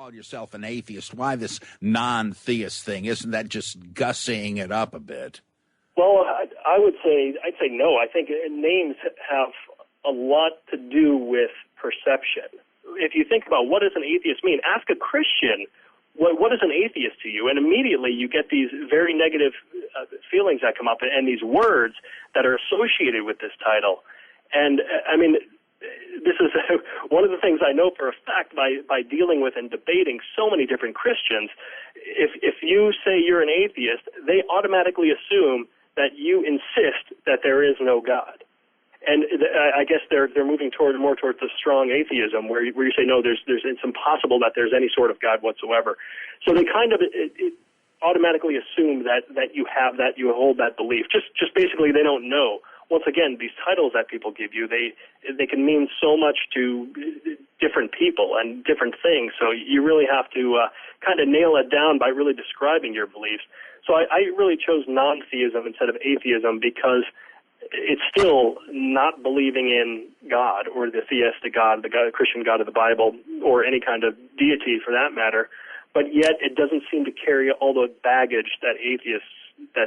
call yourself an atheist? Why this non-theist thing? Isn't that just gussying it up a bit? Well, I'd say no. I think names have a lot to do with perception. If you think about what does an atheist mean, ask a Christian, what is an atheist to you? And immediately you get these very negative feelings that come up and these words that are associated with this title. And, I mean, this is one of the things I know for a fact by dealing with and debating so many different Christians. If you say you're an atheist, they automatically assume that you insist that there is no God. And I guess they're moving more towards the strong atheism, where you say no, it's impossible that there's any sort of God whatsoever. So they kind of automatically assume that you hold that belief. Just basically they don't know. Once again, these titles that people give you, they can mean so much to different people and different things. So you really have to kind of nail it down by really describing your beliefs. So I really chose non-theism instead of atheism because it's still not believing in God or the theistic God, the Christian God of the Bible, or any kind of deity for that matter. But yet it doesn't seem to carry all the baggage that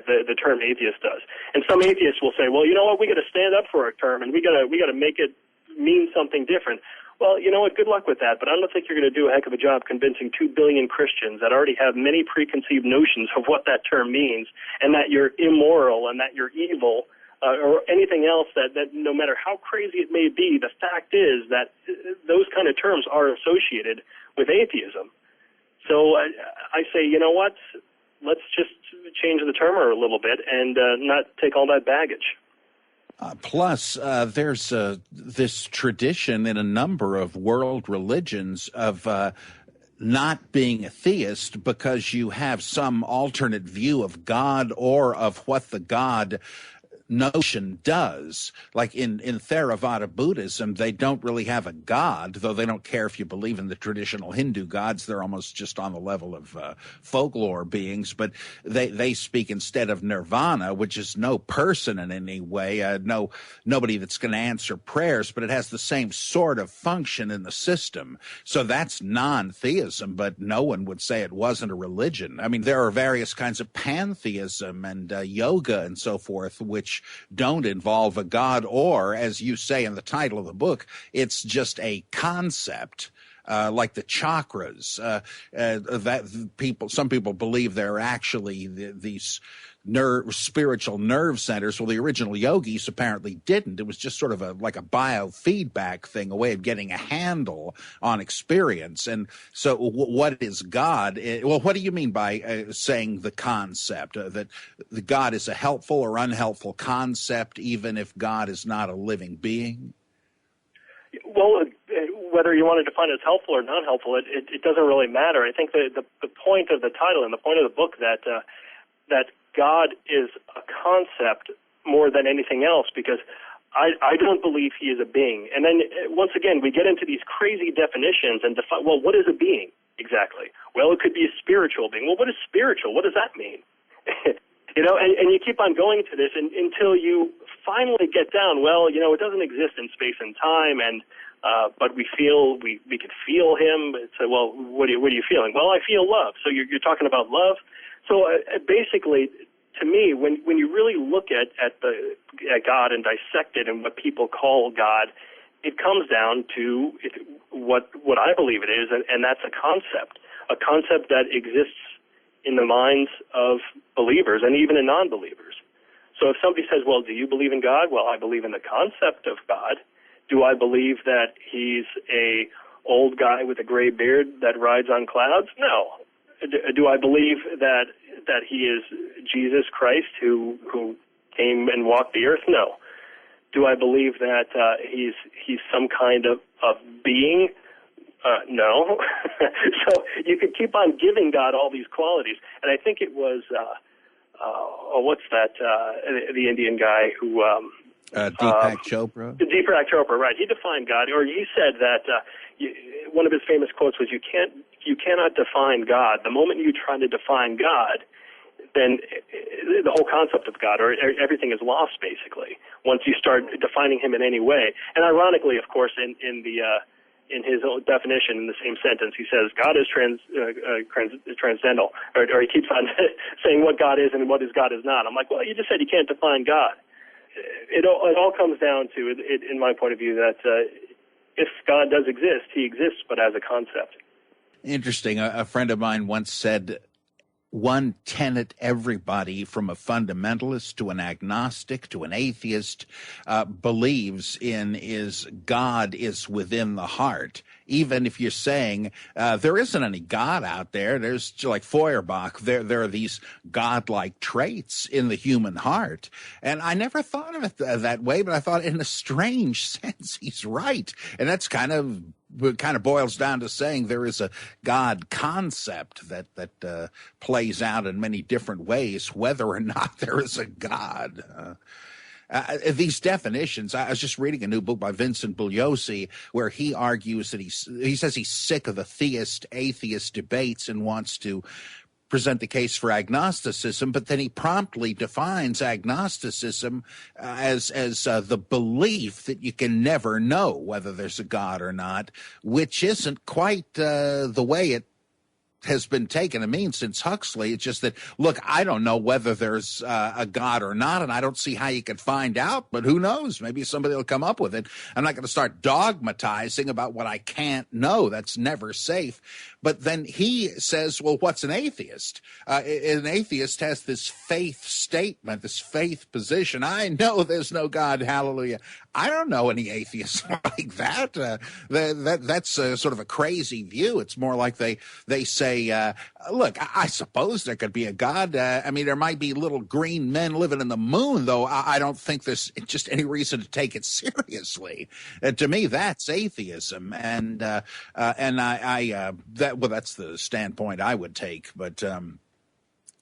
the term atheist does. And some atheists will say, well, you know what, we got to stand up for our term and we got to make it mean something different. Well, you know what, good luck with that, but I don't think you're going to do a heck of a job convincing 2 billion Christians that already have many preconceived notions of what that term means and that you're immoral and that you're evil or anything else that no matter how crazy it may be, the fact is that those kind of terms are associated with atheism. So I say, you know what, let's just change the term a little bit and not take all that baggage. Plus, there's this tradition in a number of world religions of not being a theist because you have some alternate view of God or of what the God notion does. Like in Theravada Buddhism, they don't really have a god, though they don't care if you believe in the traditional Hindu gods. They're almost just on the level of folklore beings, but they speak instead of nirvana, which is no person in any way, nobody that's going to answer prayers, but it has the same sort of function in the system. So that's non-theism, but no one would say it wasn't a religion. I mean, there are various kinds of pantheism and yoga and so forth, which don't involve a god, or, as you say in the title of the book, it's just a concept, like the chakras, that some people believe they're actually these spiritual nerve centers. Well, the original yogis apparently didn't. It was just sort of like a biofeedback thing, a way of getting a handle on experience. And so what is God? Well, what do you mean by saying the concept, that the God is a helpful or unhelpful concept, even if God is not a living being? Well, whether you want to define it as helpful or not helpful, it doesn't really matter. I think the point of the title and the point of the book that God is a concept more than anything else, because I don't believe he is a being. And then once again, we get into these crazy definitions and define, well, what is a being exactly? Well, it could be a spiritual being. Well, what is spiritual? What does that mean? And you keep on going to this until you finally get down, well, it doesn't exist in space and time, and but we could feel him. So, well, what are you feeling? Well, I feel love. So you're talking about love. So basically, to me, when you really look at God and dissect it and what people call God, it comes down to what I believe it is, and that's a concept that exists in the minds of believers and even in non-believers. So if somebody says, well, do you believe in God? Well, I believe in the concept of God. Do I believe that he's a old guy with a gray beard that rides on clouds? No. Do I believe that he is Jesus Christ who came and walked the earth? No. Do I believe that he's some kind of being? No. So you could keep on giving God all these qualities, and I think it was what's that? The Indian guy who Deepak Chopra. Deepak Chopra, right? He defined God, or he said that one of his famous quotes was, "You cannot define God. The moment you try to define God, then the whole concept of God or everything is lost, basically, once you start defining him in any way." And ironically, of course, in in his own definition in the same sentence. He says God is transcendental, or he keeps on saying what God is and what God is not. I'm like, well, you just said you can't define God. It all comes down to, in my point of view, that if God does exist, he exists, but as a concept. Interesting. A friend of mine once said, one tenet everybody from a fundamentalist to an agnostic to an atheist believes in is God is within the heart. Even if you're saying there isn't any God out there, there's like Feuerbach, there are these godlike traits in the human heart. And I never thought of it that way, but I thought in a strange sense he's right. And that's kind of boils down to saying there is a God concept that plays out in many different ways, whether or not there is a God. These definitions, I was just reading a new book by Vincent Bugliosi where he argues that he says he's sick of the theist-atheist debates and wants to present the case for agnosticism, but then he promptly defines agnosticism as the belief that you can never know whether there's a God or not, which isn't quite the way it has been taken to mean since Huxley. It's just that, look, I don't know whether there's a God or not, and I don't see how you could find out, but who knows? Maybe somebody will come up with it. I'm not going to start dogmatizing about what I can't know. That's never safe. But then he says, well, what's an atheist? An atheist has this faith statement, this faith position. I know there's no God, hallelujah. I don't know any atheists like that. That's sort of a crazy view. It's more like they say, look, I suppose there could be a God. I mean, there might be little green men living in the moon, though I don't think there's just any reason to take it seriously. To me, that's atheism. And that's the standpoint I would take. But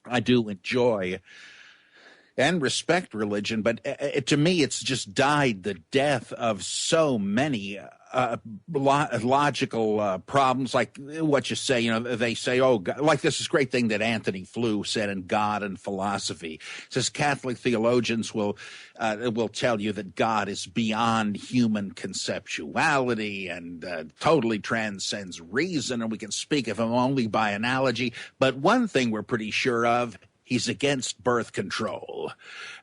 I do enjoy and respect religion, but to me, it's just died the death of so many logical problems, like what you say. You know, they say, oh, God, like this is great thing that Anthony Flew said in God and Philosophy. It says Catholic theologians will tell you that God is beyond human conceptuality and totally transcends reason, and we can speak of him only by analogy. But one thing we're pretty sure of, he's against birth control.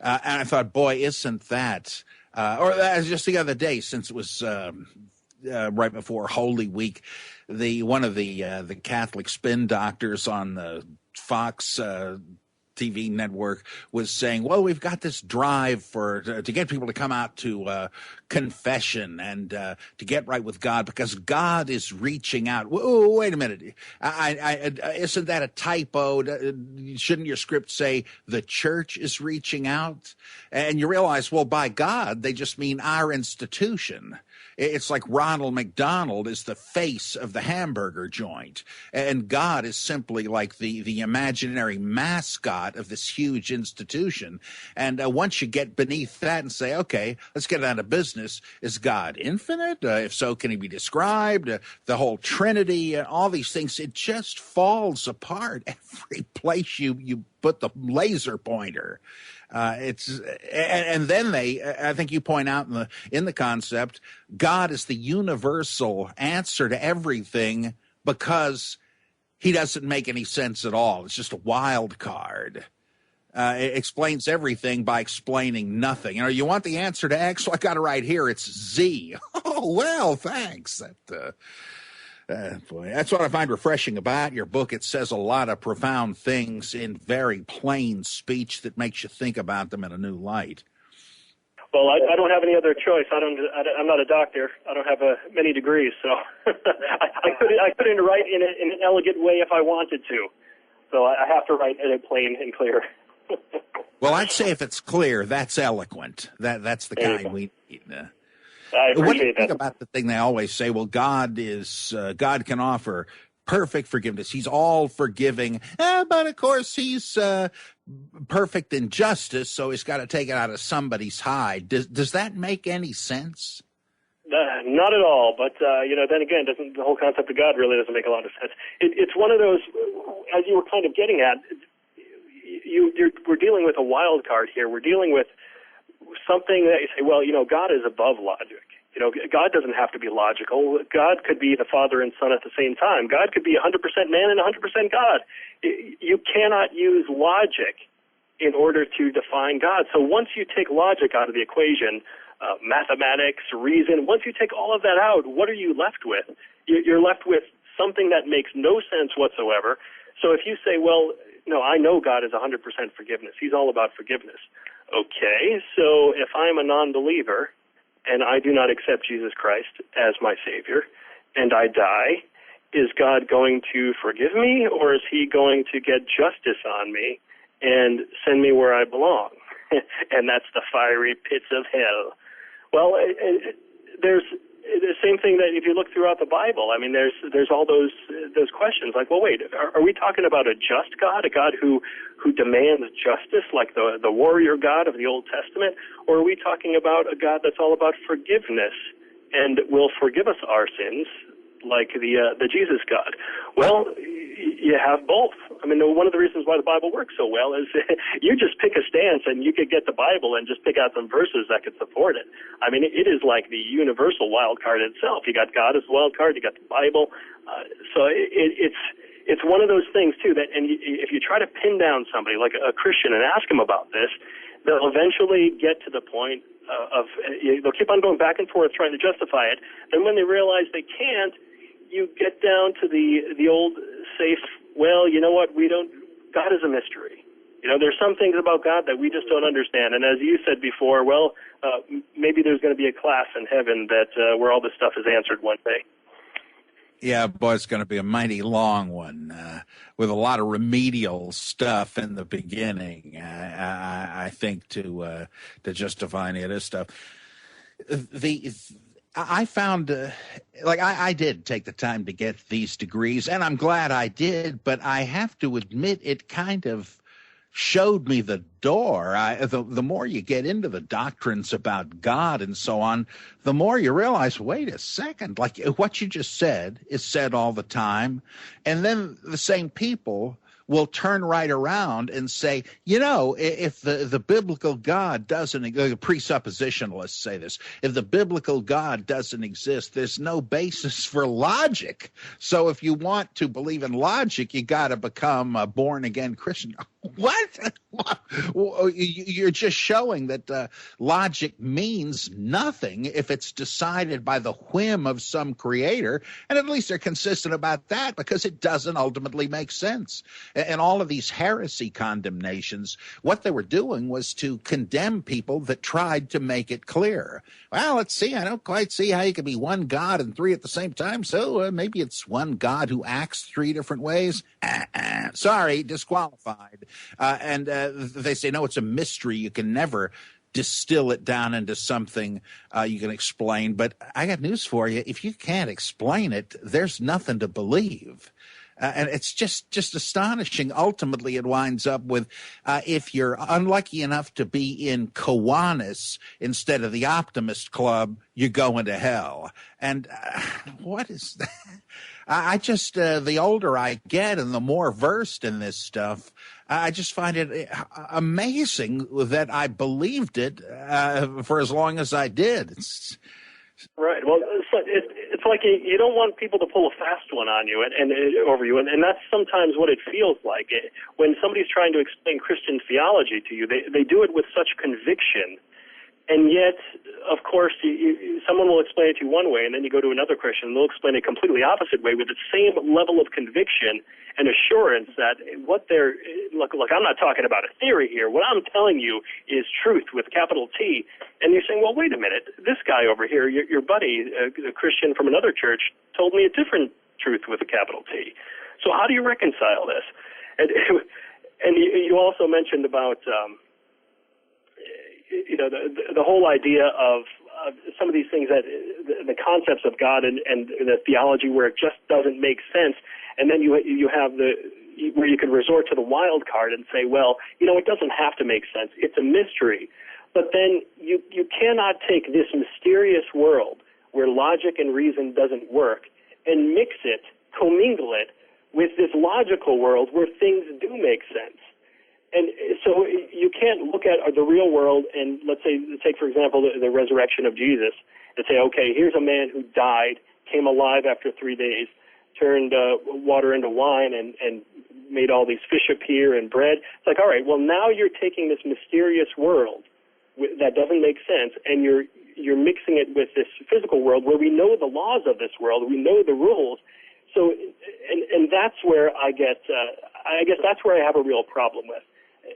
And I thought, boy, isn't that, or just the other day, since it was right before Holy Week, one of the Catholic spin doctors on the Fox TV network was saying, well, we've got this drive to get people to come out to confession and to get right with God because God is reaching out. Whoa, wait a minute. Isn't that a typo? Shouldn't your script say the church is reaching out? And you realize, well, by God, they just mean our institution. It's like Ronald McDonald is the face of the hamburger joint, and God is simply like the imaginary mascot of this huge institution. And once you get beneath that and say, okay, let's get down to business, is God infinite? If so, can he be described? The whole Trinity and all these things, it just falls apart every place you put the laser pointer. And then I think you point out in the concept, God is the universal answer to everything because he doesn't make any sense at all. It's just a wild card. It explains everything by explaining nothing. You know, you want the answer to X? Well, I got it right here. It's Z. Oh, well, thanks. Boy, that's what I find refreshing about your book. It says a lot of profound things in very plain speech that makes you think about them in a new light. Well, I don't have any other choice. I'm not a doctor. I don't have many degrees, so I couldn't write in an elegant way if I wanted to. So I have to write in plain and clear. Well, I'd say if it's clear, that's eloquent. That's the kind we need. I appreciate what do you think that. about the thing they always say? Well, God can offer perfect forgiveness. He's all forgiving, but of course he's perfect in justice, so he's got to take it out of somebody's hide. Does that make any sense? Not at all. But then again, the whole concept of God really doesn't make a lot of sense. It's one of those, as you were kind of getting at. We're dealing with a wild card here. We're dealing with something that you say, well, God is above logic. God doesn't have to be logical. God could be the Father and Son at the same time. God could be 100% man and 100% God. You cannot use logic in order to define God. So once you take logic out of the equation, mathematics, reason, once you take all of that out, what are you left with? You're left with something that makes no sense whatsoever. So if you say, well, no, I know God is 100% forgiveness. He's all about forgiveness. Okay, so if I'm a non-believer and I do not accept Jesus Christ as my Savior and I die, is God going to forgive me, or is he going to get justice on me and send me where I belong? And that's the fiery pits of hell. Well, there's the same thing that if you look throughout the Bible, I mean, there's all those questions like, well, wait, are we talking about a just God, a God who demands justice like the warrior God of the Old Testament, or are we talking about a God that's all about forgiveness and will forgive us our sins like the Jesus God? Well, you have both. I mean, one of the reasons why the Bible works so well is you just pick a stance and you could get the Bible and just pick out some verses that could support it. I mean, it is like the universal wild card itself. You got God as the wild card, you got the Bible. So it's one of those things, too, that if you try to pin down somebody like a Christian and ask them about this, they'll eventually get to the point they'll keep on going back and forth trying to justify it. And when they realize they can't, you get down to the old safe, well, you know what, God is a mystery. There's some things about God that we just don't understand. And as you said before, well, maybe there's going to be a class in heaven where all this stuff is answered one day. Yeah, boy, it's going to be a mighty long one with a lot of remedial stuff in the beginning, I think, to justify any of this stuff. I found, I did take the time to get these degrees, and I'm glad I did, but I have to admit it kind of showed me the door. The more you get into the doctrines about God and so on, the more you realize, wait a second, like what you just said is said all the time, and then the same people will turn right around and say, if the biblical God doesn't, the presuppositionalists say this, if the biblical God doesn't exist, there's no basis for logic. So if you want to believe in logic, you got to become a born-again Christian. What? You're just showing that logic means nothing if it's decided by the whim of some creator, and at least they're consistent about that because it doesn't ultimately make sense. And all of these heresy condemnations, what they were doing was to condemn people that tried to make it clear. Well, let's see, I don't quite see how you can be one God and three at the same time, so maybe it's one God who acts three different ways. Sorry, disqualified. And they say, no, it's a mystery. You can never distill it down into something you can explain. But I got news for you. If you can't explain it, there's nothing to believe. And it's just astonishing. Ultimately, it winds up with if you're unlucky enough to be in Kiwanis instead of the Optimist Club, you're going to hell. And what is that? I just, the older I get and the more versed in this stuff, I just find it amazing that I believed it for as long as I did. Right. Well, it's like you don't want people to pull a fast one on you and over you, and that's sometimes what it feels like. When somebody's trying to explain Christian theology to you, they do it with such conviction. And yet, of course, someone will explain it to you one way, and then you go to another Christian, and they'll explain it completely opposite way with the same level of conviction and assurance that what they're look. I'm not talking about a theory here. What I'm telling you is truth with capital T. And you're saying, well, wait a minute. This guy over here, your buddy, a Christian from another church, told me a different truth with a capital T. So how do you reconcile this? And you also mentioned about the whole idea of some of these things, that the concepts of God and the theology where it just doesn't make sense, and then you have where you could resort to the wild card and say, well, it doesn't have to make sense. It's a mystery. But then you cannot take this mysterious world where logic and reason doesn't work and mix it, commingle it with this logical world where things do make sense. And so you can't look at the real world and take, for example, the resurrection of Jesus and say, okay, here's a man who died, came alive after 3 days, turned water into wine and made all these fish appear and bread. It's like, all right, well, now you're taking this mysterious world that doesn't make sense, and you're mixing it with this physical world where we know the laws of this world, we know the rules. So, and that's where I guess that's where I have a real problem with.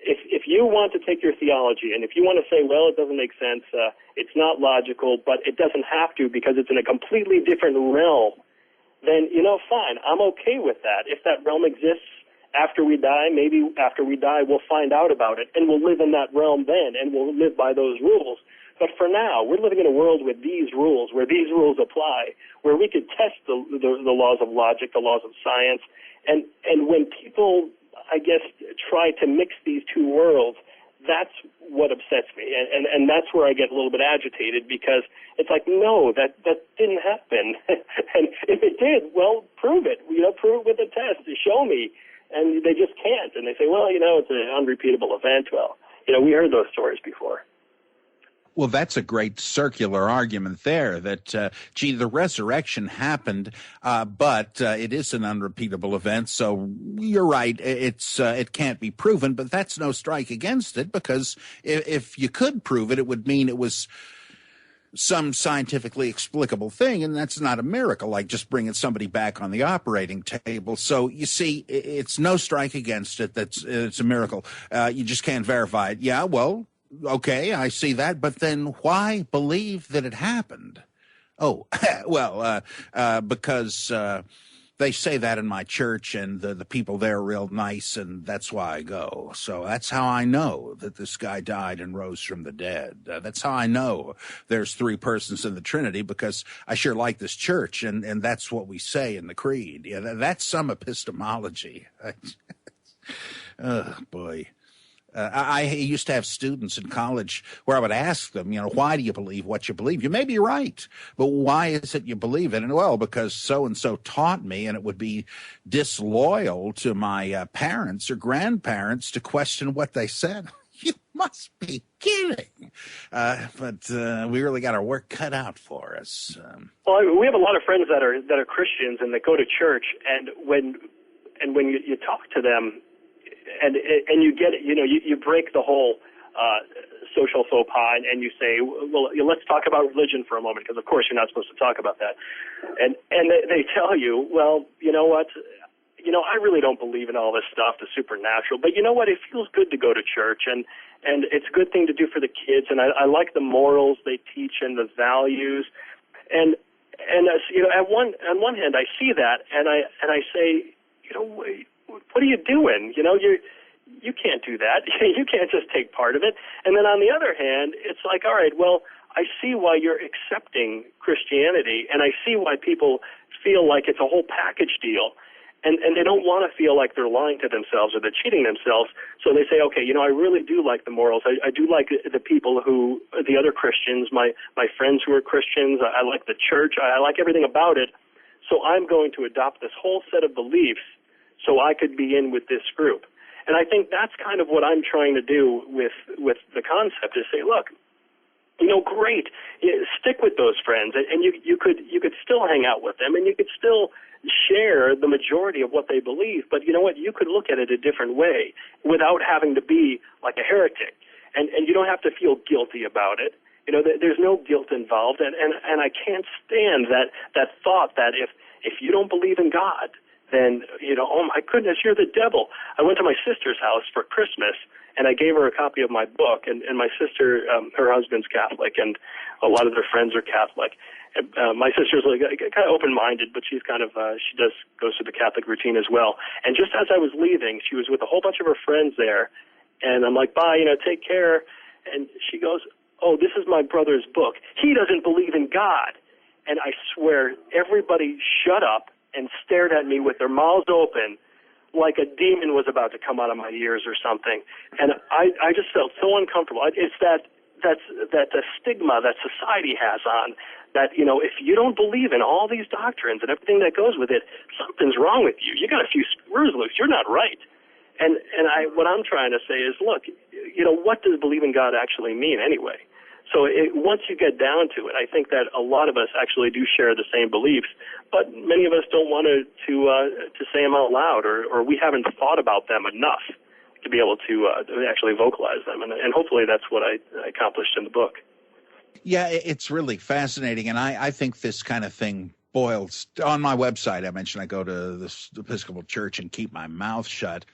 If you want to take your theology, and if you want to say, well, it doesn't make sense, it's not logical, but it doesn't have to because it's in a completely different realm, then, fine, I'm okay with that. If that realm exists after we die, maybe after we die we'll find out about it, and we'll live in that realm then, and we'll live by those rules. But for now, we're living in a world with these rules, where these rules apply, where we could test the laws of logic, the laws of science, and when people, I guess, try to mix these two worlds, that's what upsets me, and that's where I get a little bit agitated, because it's like, no, that didn't happen. And if it did, well, prove it. Prove it with a test. Show me. And they just can't. And they say, well, it's an unrepeatable event. Well, we heard those stories before. Well, that's a great circular argument there that, the resurrection happened, but it is an unrepeatable event. So you're right. It can't be proven, but that's no strike against it, because if you could prove it, it would mean it was some scientifically explicable thing, and that's not a miracle, like just bringing somebody back on the operating table. So you see, it's no strike against it. It's a miracle. You just can't verify it. Yeah, well, okay, I see that, but then why believe that it happened? Oh, well, because they say that in my church, and the people there are real nice, and that's why I go. So that's how I know that this guy died and rose from the dead. That's how I know there's three persons in the Trinity, because I sure like this church, and that's what we say in the creed. Yeah, that's some epistemology. Oh, boy. I used to have students in college where I would ask them, why do you believe what you believe? You may be right, but why is it you believe it? And, well, because so-and-so taught me, and it would be disloyal to my parents or grandparents to question what they said. You must be kidding. But we really got our work cut out for us. Well, we have a lot of friends that are Christians and that go to church, and when you talk to them, and you get it, you break the whole social faux pas, and you say, well, let's talk about religion for a moment, because of course you're not supposed to talk about that. And they tell you, well, you know what, I really don't believe in all this stuff, the supernatural, but you know what, it feels good to go to church, and it's a good thing to do for the kids, and I like the morals they teach and the values, and on one hand I see that, and I say, what are you doing? You can't do that. You can't just take part of it. And then on the other hand, it's like, all right, well, I see why you're accepting Christianity, and I see why people feel like it's a whole package deal. And they don't want to feel like they're lying to themselves or they're cheating themselves. So they say, okay, I really do like the morals. I do like the people the other Christians, my friends who are Christians. I like the church. I like everything about it. So I'm going to adopt this whole set of beliefs so I could be in with this group. And I think that's kind of what I'm trying to do with the concept, is say, look, great, stick with those friends, and you could still hang out with them, and you could still share the majority of what they believe, but you know what, you could look at it a different way without having to be like a heretic, and you don't have to feel guilty about it. There's no guilt involved, and I can't stand that thought that if you don't believe in God, then, oh my goodness, you're the devil. I went to my sister's house for Christmas, and I gave her a copy of my book, and my sister, her husband's Catholic, and a lot of their friends are Catholic. And, my sister's kind of open-minded, but she's kind of, goes through the Catholic routine as well. And just as I was leaving, she was with a whole bunch of her friends there, and I'm like, bye, take care. And she goes, oh, this is my brother's book. He doesn't believe in God. And I swear, everybody shut up and stared at me with their mouths open like a demon was about to come out of my ears or something. And I just felt so uncomfortable. It's that the stigma that society has on that, if you don't believe in all these doctrines and everything that goes with it, something's wrong with you. You got a few screws loose. You're not right. What I'm trying to say is, look, what does believe in God actually mean anyway? So once you get down to it, I think that a lot of us actually do share the same beliefs, but many of us don't want to say them out loud, or we haven't thought about them enough to be able to actually vocalize them. And hopefully that's what I accomplished in the book. Yeah, it's really fascinating, and I think this kind of thing boils on my website. I mentioned I go to this Episcopal church and keep my mouth shut.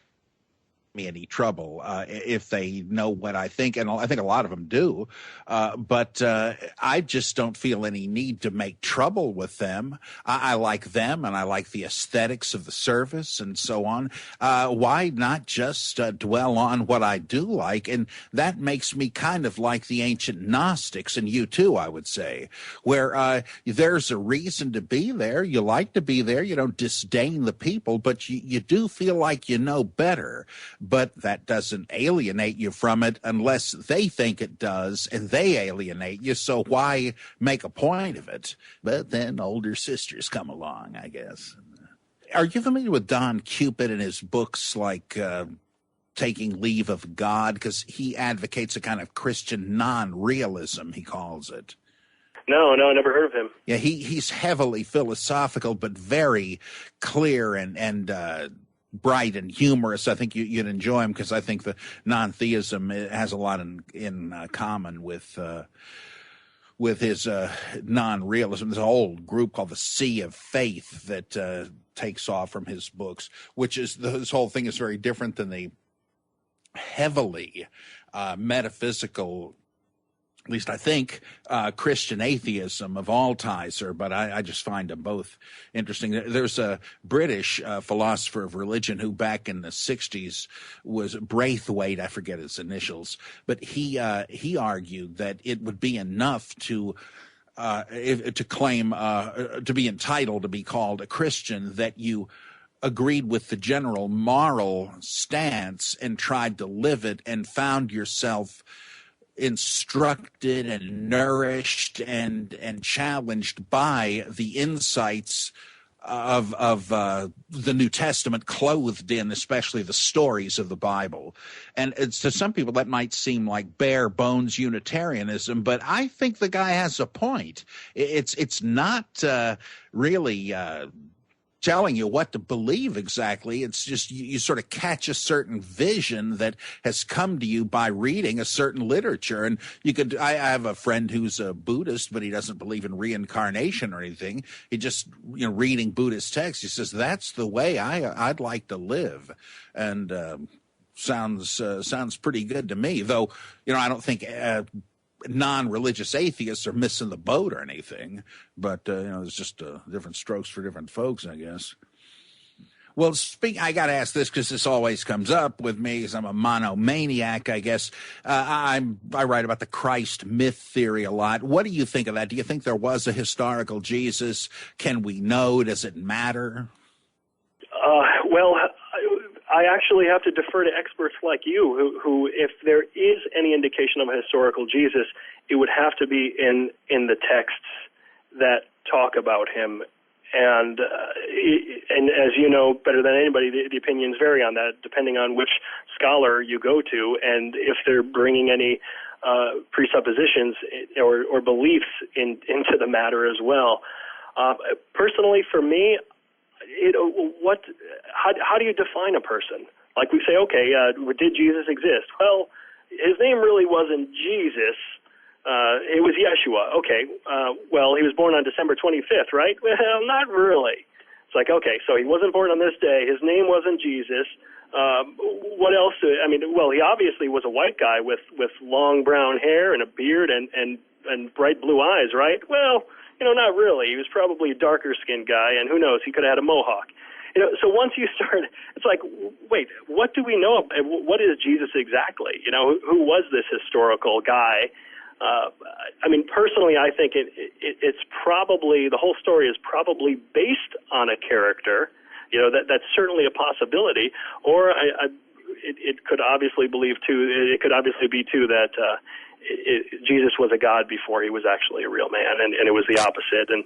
Me any trouble if they know what I think, and I think a lot of them do, but I just don't feel any need to make trouble with them. I like them, and I like the aesthetics of the service and so on. Why not just dwell on what I do like? And that makes me kind of like the ancient Gnostics, and you too, I would say, where there's a reason to be there. You like to be there. You don't disdain the people, but you do feel like you know better. But that doesn't alienate you from it unless they think it does, and they alienate you. So why make a point of it? But then older sisters come along, I guess. Are you familiar with Don Cupid and his books like Taking Leave of God? Because he advocates a kind of Christian non-realism, he calls it. No, I never heard of him. Yeah, he's heavily philosophical, but very clear and bright and humorous. I think you'd enjoy him, because I think the non-theism has a lot in common with his non-realism. There's a whole group called the Sea of Faith that takes off from his books, which is this whole thing is very different than the heavily metaphysical, at least I think, Christian atheism of Altizer, but I just find them both interesting. There's a British philosopher of religion who back in the 60s was Braithwaite, I forget his initials, but he argued that it would be enough to claim to be entitled to be called a Christian that you agreed with the general moral stance and tried to live it and found yourself instructed and nourished and challenged by the insights of the New Testament, clothed in especially the stories of the Bible. And to some people that might seem like bare bones Unitarianism, but I think the guy has a point. It's not really telling you what to believe exactly. It's just you sort of catch a certain vision that has come to you by reading a certain literature. And I have a friend who's a Buddhist, but he doesn't believe in reincarnation or anything. He just, reading Buddhist texts, he says, that's the way I'd like to live. And sounds pretty good to me, though, I don't think non-religious atheists are missing the boat or anything, but there's just different strokes for different folks, I guess. Well, I got to ask this because this always comes up with me, because I'm a monomaniac, I guess. I write about the Christ myth theory a lot. What do you think of that? Do you think there was a historical Jesus? Can we know? Does it matter? Well, I actually have to defer to experts like you, who, if there is any indication of a historical Jesus, it would have to be in the texts that talk about him. And as you know better than anybody, the opinions vary on that, depending on which scholar you go to, and if they're bringing any presuppositions or beliefs into the matter as well. Personally, for me, how do you define a person? Like we say, okay, did Jesus exist? Well, his name really wasn't Jesus. It was Yeshua. Okay, well, he was born on December 25th, right? Well, not really. It's like, okay, so he wasn't born on this day. His name wasn't Jesus. What else? Well, he obviously was a white guy with long brown hair and a beard and bright blue eyes, right? Well, not really. He was probably a darker-skinned guy, and who knows, he could have had a mohawk. So once you start, it's like, wait, what do we know? What is Jesus exactly? Who was this historical guy? Personally, I think it's probably, the whole story is probably based on a character. That's certainly a possibility. Or it could obviously be too that Jesus was a god before he was actually a real man, and it was the opposite. And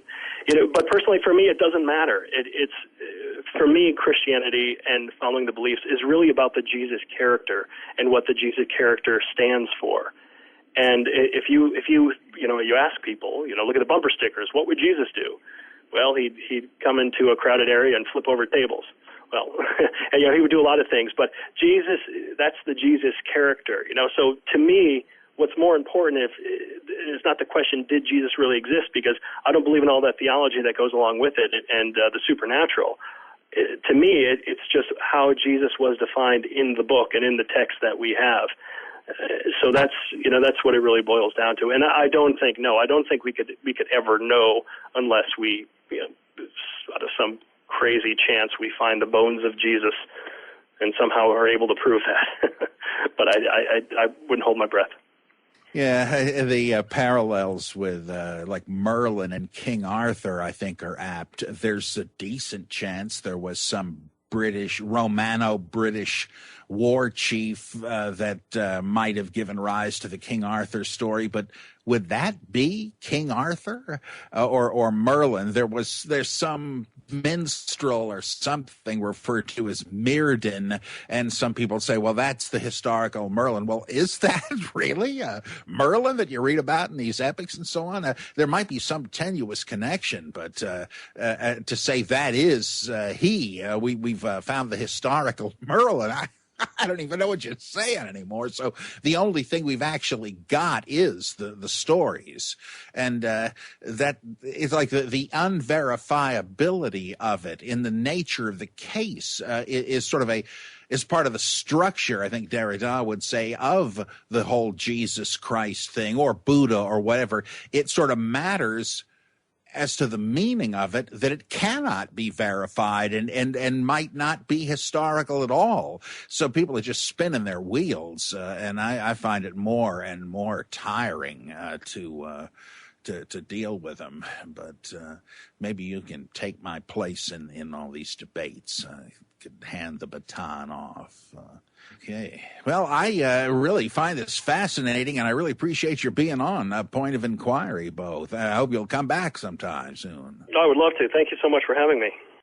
but personally, for me, it doesn't matter. It's for me, Christianity and following the beliefs is really about the Jesus character and what the Jesus character stands for. And if you ask people, look at the bumper stickers, what would Jesus do? Well, he'd come into a crowded area and flip over tables. Well, and, he would do a lot of things, but Jesus, that's the Jesus character, So to me, what's more important is not the question, did Jesus really exist? Because I don't believe in all that theology that goes along with it and the supernatural. To me, it's just how Jesus was defined in the book and in the text that we have. So that's what it really boils down to. And I don't think we could ever know unless we, out of some crazy chance, we find the bones of Jesus and somehow are able to prove that. But I wouldn't hold my breath. Yeah, the parallels with like Merlin and King Arthur, I think, are apt. There's a decent chance there was some Romano-British war chief that might have given rise to the King Arthur story, but would that be King Arthur or Merlin? There's some minstrel or something referred to as Mirrodin, and some people say, well, that's the historical Merlin. Well, is that really Merlin that you read about in these epics and so on? There might be some tenuous connection, but to say that is we've found the historical Merlin, I don't even know what you're saying anymore. So the only thing we've actually got is the stories. And that is like the unverifiability of it in the nature of the case is sort of is part of the structure, I think Derrida would say, of the whole Jesus Christ thing or Buddha or whatever. It sort of matters as to the meaning of it, that it cannot be verified and might not be historical at all. So people are just spinning their wheels, and I find it more and more tiring to deal with them. But maybe you can take my place in all these debates. I could hand the baton off. Okay. Well, I really find this fascinating, and I really appreciate your being on Point of Inquiry, both. I hope you'll come back sometime soon. I would love to. Thank you so much for having me.